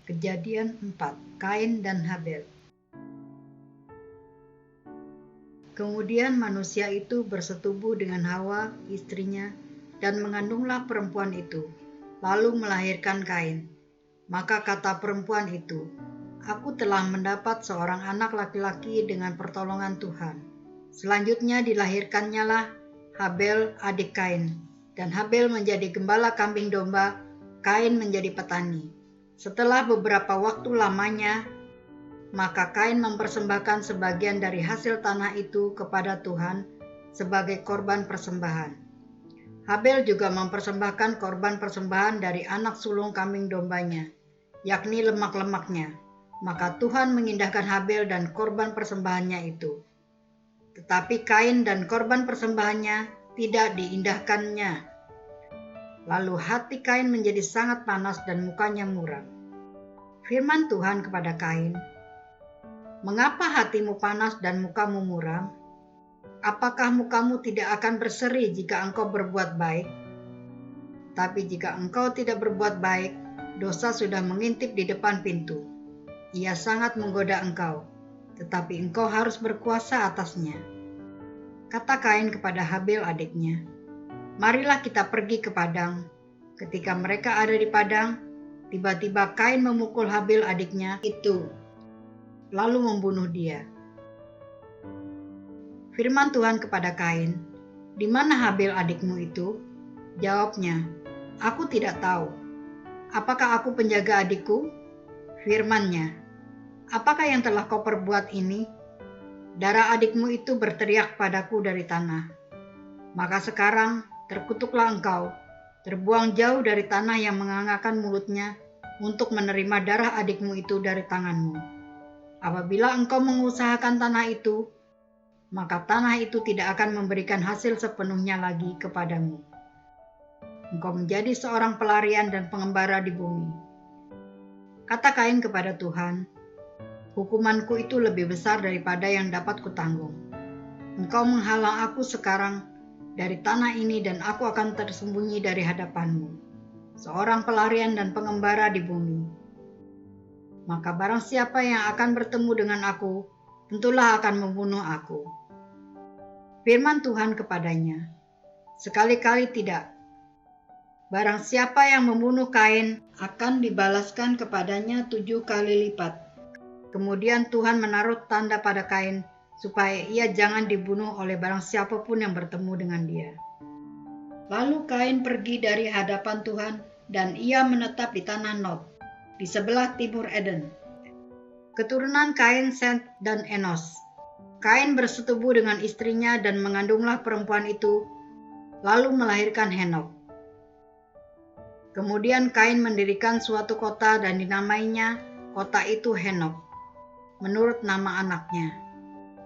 Kejadian 4, Kain dan Habel. Kemudian manusia itu bersetubuh dengan Hawa, istrinya, dan mengandunglah perempuan itu, lalu melahirkan Kain. Maka kata perempuan itu, "Aku telah mendapat seorang anak laki-laki dengan pertolongan Tuhan." Selanjutnya dilahirkannya lah Habel adik Kain, dan Habel menjadi gembala kambing domba, Kain menjadi petani. Setelah beberapa waktu lamanya, maka Kain mempersembahkan sebagian dari hasil tanah itu kepada Tuhan sebagai korban persembahan. Habel juga mempersembahkan korban persembahan dari anak sulung kambing dombanya, yakni lemak-lemaknya. Maka Tuhan mengindahkan Habel dan korban persembahannya itu. Tetapi Kain dan korban persembahannya tidak diindahkannya. Lalu hati Kain menjadi sangat panas dan mukanya muram. Firman Tuhan kepada Kain, "Mengapa hatimu panas dan mukamu muram? Apakah mukamu tidak akan berseri jika engkau berbuat baik? Tapi jika engkau tidak berbuat baik, dosa sudah mengintip di depan pintu. Ia sangat menggoda engkau, tetapi engkau harus berkuasa atasnya." Kata Kain kepada Habel adiknya, "Marilah kita pergi ke padang." Ketika mereka ada di padang, tiba-tiba Kain memukul Habel adiknya itu, lalu membunuh dia. Firman Tuhan kepada Kain, "Di mana Habel adikmu itu?" Jawabnya, "Aku tidak tahu." "Apakah aku penjaga adikku?" Firman-Nya, "Apakah yang telah kau perbuat ini?" "Darah adikmu itu berteriak padaku dari tanah. Maka sekarang terkutuklah engkau, terbuang jauh dari tanah yang mengangakan mulutnya untuk menerima darah adikmu itu dari tanganmu. Apabila engkau mengusahakan tanah itu, maka tanah itu tidak akan memberikan hasil sepenuhnya lagi kepadamu. Engkau menjadi seorang pelarian dan pengembara di bumi." Kata Kain kepada Tuhan, "Hukumanku itu lebih besar daripada yang dapat kutanggung. Engkau menghalang aku sekarang dari tanah ini dan aku akan tersembunyi dari hadapanmu, seorang pelarian dan pengembara di bumi. Maka barang siapa yang akan bertemu dengan aku, tentulah akan membunuh aku." Firman Tuhan kepadanya, "Sekali-kali tidak. Barang siapa yang membunuh Kain akan dibalaskan kepadanya 7 kali lipat." Kemudian Tuhan menaruh tanda pada Kain supaya ia jangan dibunuh oleh barang siapapun yang bertemu dengan dia. Lalu Kain pergi dari hadapan Tuhan dan ia menetap di tanah Nod, di sebelah timur Eden. Keturunan Kain, Set, dan Enos. Kain bersetubuh dengan istrinya dan mengandunglah perempuan itu, lalu melahirkan Henok. Kemudian Kain mendirikan suatu kota dan dinamainya kota itu Henok, menurut nama anaknya.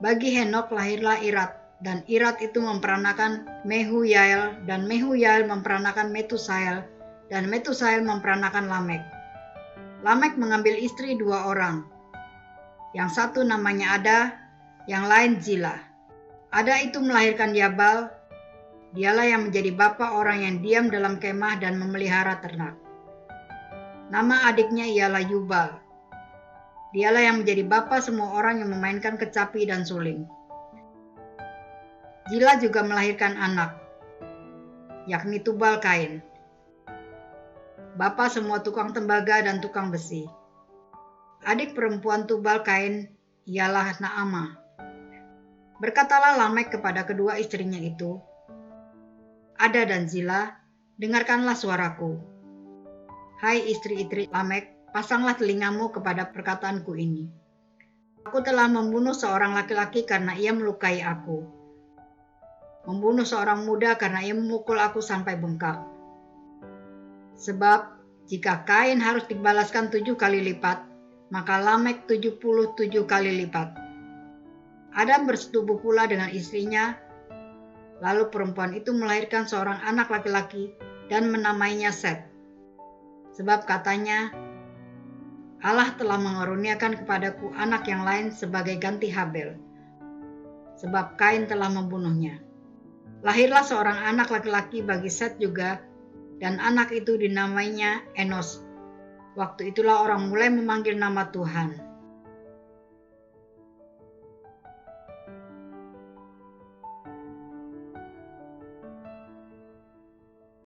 Bagi Henok lahirlah Irat, dan Irat itu memperanakan Mehujael, dan Mehujael memperanakan Metusael, dan Metusael memperanakan Lamek. Lamek mengambil istri 2 orang. Yang satu namanya Ada, yang lain Zila. Ada itu melahirkan Yabal. Dialah yang menjadi bapa orang yang diam dalam kemah dan memelihara ternak. Nama adiknya ialah Yubal. Dialah yang menjadi bapa semua orang yang memainkan kecapi dan suling. Zila juga melahirkan anak, yakni Tubal Kain, bapa semua tukang tembaga dan tukang besi. Adik perempuan Tubal Kain ialah Naamah. Berkatalah Lamek kepada kedua istrinya itu, "Ada dan Zila, dengarkanlah suaraku. Hai istri-istri Lamek, pasanglah telingamu kepada perkataanku ini. Aku telah membunuh seorang laki-laki karena ia melukai aku, membunuh seorang muda karena ia memukul aku sampai bengkak. Sebab jika Kain harus dibalaskan 7 kali lipat, maka Lamek 77 kali lipat." Adam bersetubuh pula dengan istrinya, lalu perempuan itu melahirkan seorang anak laki-laki dan menamainya Set. Sebab katanya, "Allah telah mengaruniakan kepadaku anak yang lain sebagai ganti Habel, sebab Kain telah membunuhnya." Lahirlah seorang anak laki-laki bagi Set juga, dan anak itu dinamainya Enos. Waktu itulah orang mulai memanggil nama Tuhan.